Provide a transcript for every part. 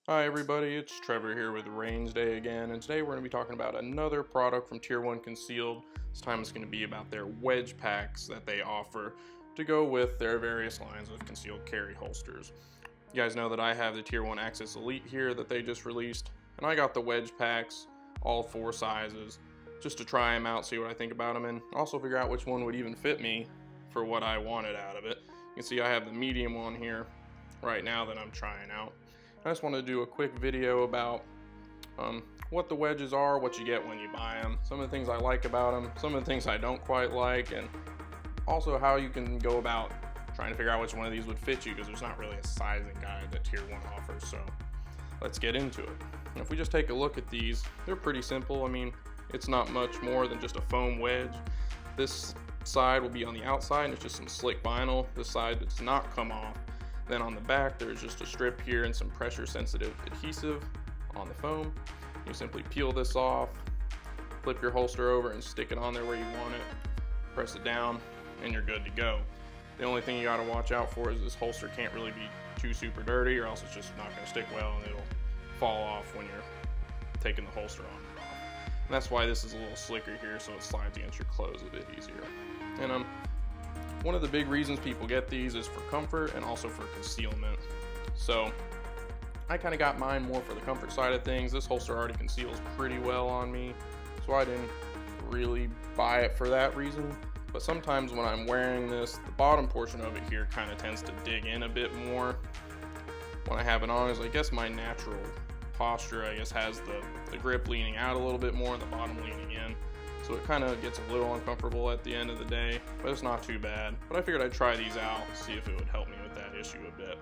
Hi everybody, it's Trevor here with Rains Day again, and today we're going to be talking about another product from Tier 1 Concealed. This time it's going to be about their wedge packs that they offer to go with their various lines of concealed carry holsters. You guys know that I have the Tier 1 Access Elite here that they just released, and I got the wedge packs, all 4 sizes, just to try them out, see what I think about them, and also figure out which one would even fit me for what I wanted out of it. You can see I have the medium one here right now that I'm trying out. I just want to do a quick video about what the wedges are, what you get when you buy them, some of the things I like about them, some of the things I don't quite like, and also how you can go about trying to figure out which one of these would fit you, because there's not really a sizing guide that Tier 1 offers. So let's get into it. And if we just take a look at these, they're pretty simple. I mean, it's not much more than just a foam wedge. This side will be on the outside and it's just some slick vinyl. This side does not come off. Then on the back, there's just a strip here and some pressure sensitive adhesive on the foam. You simply peel this off, flip your holster over and stick it on there where you want it, press it down, and you're good to go. The only thing you gotta watch out for is this holster can't really be too super dirty, or else it's just not gonna stick well and it'll fall off when you're taking the holster on and off. And that's why this is a little slicker here, so it slides against your clothes a bit easier. And one of the big reasons people get these is for comfort and also for concealment. So I kind of got mine more for the comfort side of things. This holster already conceals pretty well on me, so I didn't really buy it for that reason. But sometimes when I'm wearing this, the bottom portion of it here kind of tends to dig in a bit more when I have it on. Is I guess my natural posture, I guess, has the grip leaning out a little bit more and the bottom leaning in. So it kind of gets a little uncomfortable at the end of the day, but it's not too bad. But I figured I'd try these out, see if it would help me with that issue a bit.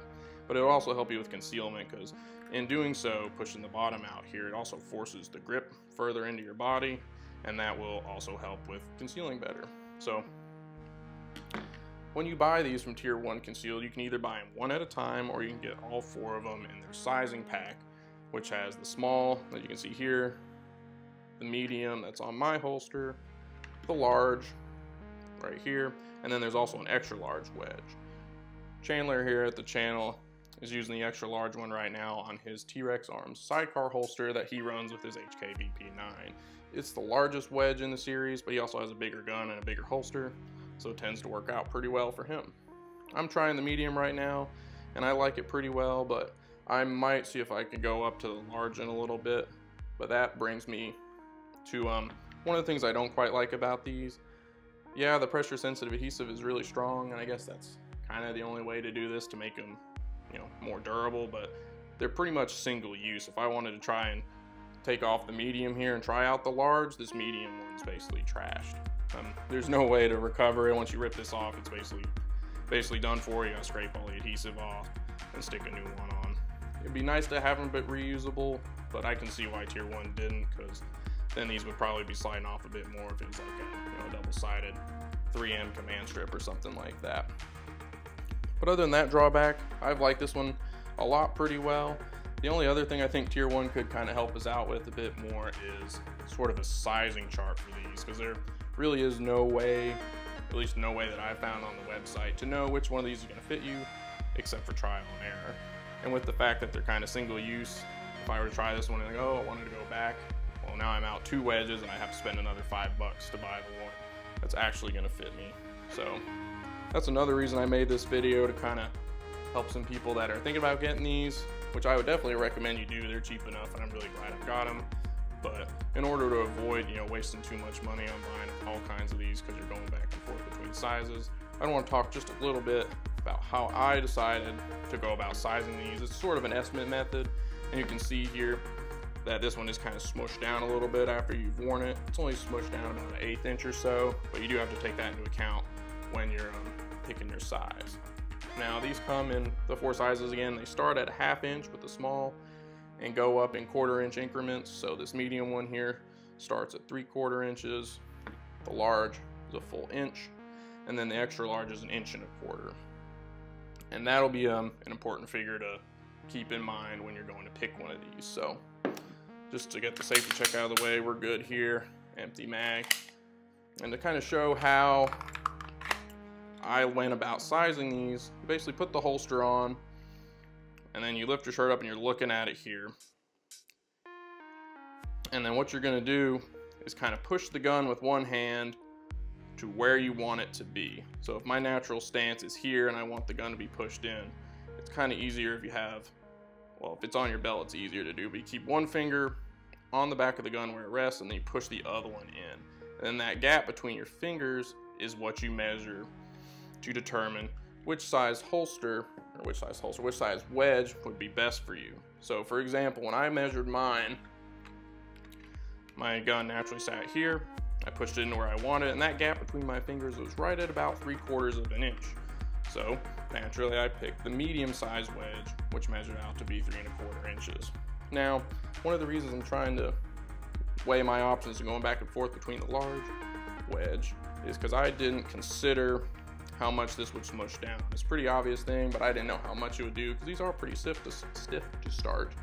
But it will also help you with concealment, because in doing so, pushing the bottom out here, it also forces the grip further into your body, and that will also help with concealing better. So when you buy these from Tier 1 Concealed, you can either buy them one at a time, or you can get all 4 of them in their sizing pack, which has the small that you can see here, the medium that's on my holster, the large right here, and then there's also an extra large wedge. Chandler here at the channel is using the extra large one right now on his T-Rex Arms sidecar holster that he runs with his HK-VP9. It's the largest wedge in the series, but he also has a bigger gun and a bigger holster, so it tends to work out pretty well for him. I'm trying the medium right now, and I like it pretty well, but I might see if I could go up to the large in a little bit. But that brings me to one of the things I don't quite like about these. Yeah, the pressure sensitive adhesive is really strong, and I guess that's kind of the only way to do this to make them, you know, more durable, but they're pretty much single use. If I wanted to try and take off the medium here and try out the large, this medium one's basically trashed. There's no way to recover it. Once you rip this off, it's basically done for. You gotta scrape all the adhesive off and stick a new one on. It'd be nice to have them but reusable, but I can see why Tier 1 didn't, because then these would probably be sliding off a bit more if it was like a double-sided 3M command strip or something like that. But other than that drawback, I've liked this one a lot pretty well. The only other thing I think Tier 1 could kind of help us out with a bit more is sort of a sizing chart for these, because there really is no way, at least no way that I found on the website, to know which one of these is going to fit you, except for trial and error. And with the fact that they're kind of single use, if I were to try this one and like, oh, I wanted to go back, well, now I'm out 2 wedges and I have to spend another $5 to buy the one that's actually going to fit me. So that's another reason I made this video, to kind of help some people that are thinking about getting these, which I would definitely recommend you do. They're cheap enough, and I'm really glad I got them. But in order to avoid, you know, wasting too much money on buying all kinds of these, because you're going back and forth between sizes, I want to talk just a little bit about how I decided to go about sizing these. It's sort of an estimate method, and you can see here that this one is kind of smushed down a little bit after you've worn it. It's only smushed down about an 1/8 inch or so, but you do have to take that into account when you're picking your size. Now these come in the 4 sizes again. They start at a 1/2 inch with the small and go up in 1/4 inch increments. So this medium one here starts at 3/4 inches, the large is a full inch, and then the extra large is 1 1/4 inches. And that'll be an important figure to keep in mind when you're going to pick one of these. So just to get the safety check out of the way, we're good here, empty mag. And to kind of show how I went about sizing these, basically put the holster on, and then you lift your shirt up and you're looking at it here. And then what you're gonna do is kind of push the gun with one hand to where you want it to be. So if my natural stance is here and I want the gun to be pushed in, it's kind of easier if you have, well, if it's on your belt, it's easier to do, but you keep one finger on the back of the gun where it rests, and then you push the other one in. And then that gap between your fingers is what you measure to determine which size holster, or which size wedge would be best for you. So for example, when I measured mine, my gun naturally sat here. I pushed it into where I wanted, and that gap between my fingers was right at about 3/4 of an inch. So naturally I picked the medium-sized wedge, which measured out to be 3¼ inches. Now, one of the reasons I'm trying to weigh my options and going back and forth between the large wedge is because I didn't consider how much this would smush down. It's a pretty obvious thing, but I didn't know how much it would do because these are pretty stiff to start.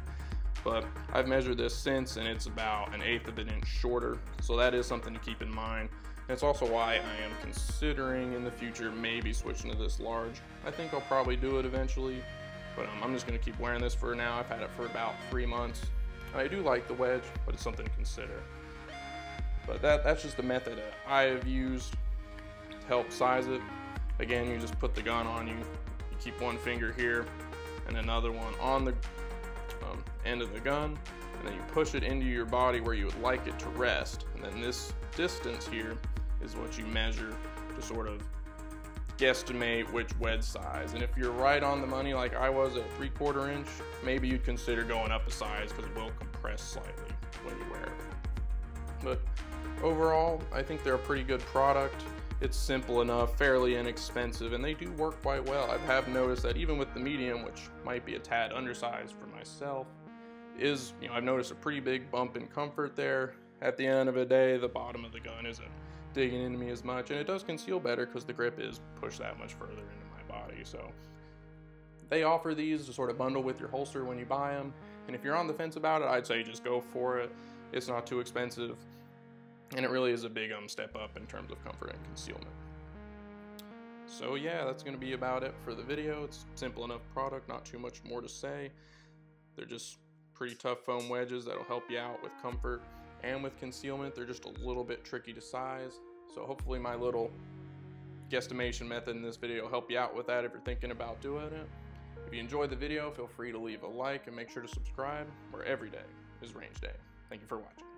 But I've measured this since, and it's about 1/8 of an inch shorter, so that is something to keep in mind. And it's also why I am considering in the future maybe switching to this large. I think I'll probably do it eventually, but I'm just going to keep wearing this for now. I've had it for about 3 months. I do like the wedge, but it's something to consider. But that's just the method that I have used to help size it. Again, you just put the gun on you. You keep one finger here and another one on the end of the gun, and then you push it into your body where you would like it to rest. And then this distance here is what you measure to sort of guesstimate which wedge size. And if you're right on the money like I was at 3/4 inch, maybe you'd consider going up a size because it will compress slightly when you wear it. But overall, I think they're a pretty good product. It's simple enough, fairly inexpensive, and they do work quite well. I have noticed that even with the medium, which might be a tad undersized for myself, I've noticed a pretty big bump in comfort there. At the end of the day, the bottom of the gun isn't digging into me as much, and it does conceal better because the grip is pushed that much further into my body. So they offer these to sort of bundle with your holster when you buy them, and if you're on the fence about it, I'd say just go for it. It's not too expensive, and it really is a big step up in terms of comfort and concealment. So yeah, that's going to be about it for the video. It's a simple enough product, not too much more to say. They're just pretty tough foam wedges that'll help you out with comfort and with concealment. They're just a little bit tricky to size, so hopefully my little guesstimation method in this video will help you out with that if you're thinking about doing it. If you enjoyed the video, feel free to leave a like and make sure to subscribe, where every day is range day. Thank you for watching.